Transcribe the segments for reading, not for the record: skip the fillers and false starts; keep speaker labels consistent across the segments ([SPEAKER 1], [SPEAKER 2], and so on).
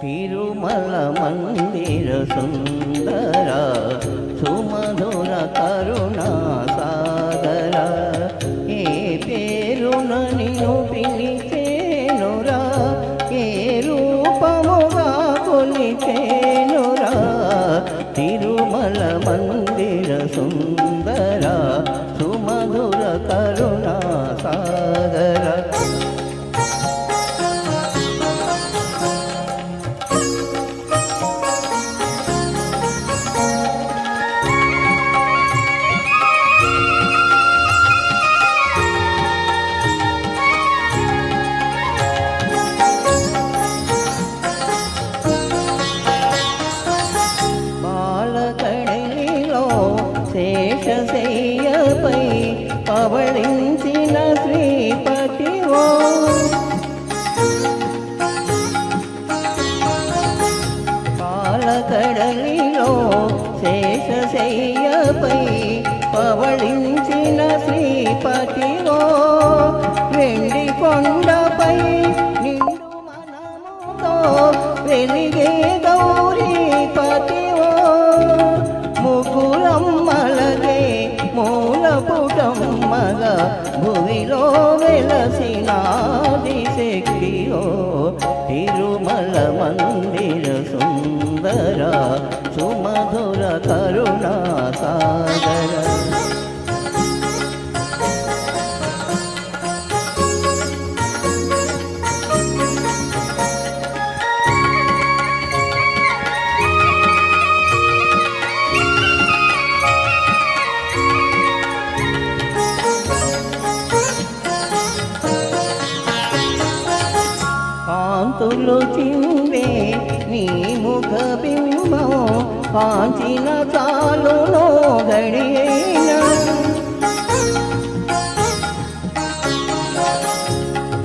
[SPEAKER 1] తిరుమల మందిర సుందర సుమధుర కరుణా సాగర ఏ పేరున నిన్ను పిలిచేనురా ఏ రూపముగా కొలిచేనురా తిరుమల మందిర సుందర సుమధుర కరుణా సాగర శేషశయ్యపై పవళించిన శ్రీపతివో పాలకడలిలో శేషశయ్యపై పవళించిన శ్రీపతివో వెండి కొండపై నిండు మనముతో వెలిగే గౌరీపతివో ముగ్గురమ్మలగే మూలపుటమ్మగా భువిలో వెలసినాది శక్తియో తిరుమల మందిర సుందర సుమధుర కరుణా సాగర కాంతులు చిందే నీ ముఖ బింబం కాంచిన చాలునో గడియైనా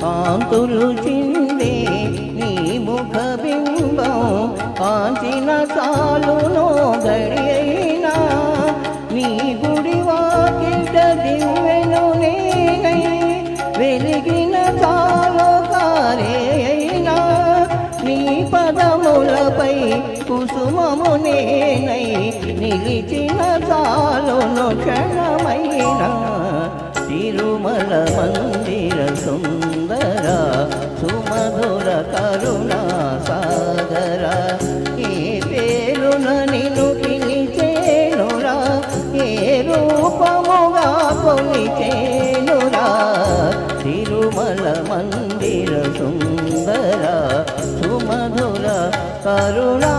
[SPEAKER 1] కాంతులు చిందే నీ ముఖ బింబం కాంచిన చాలునో గడియైనా నీ గుడి వాకిట దివ్వెను నేనై వెలిగిన చాలు కారేయైనా నీ పదములపై కుసుమము నేనై నిలిచిన చాలును క్షణమైన తిరుమల మందిర సుందర సుమధుర కరుణా సాగర ఏ పేరున నిన్ను పిలిచేనురా ఏ రూపముగా కొలిచేనురా తిరుమల మందిర సుందర సుమధుర కరుణా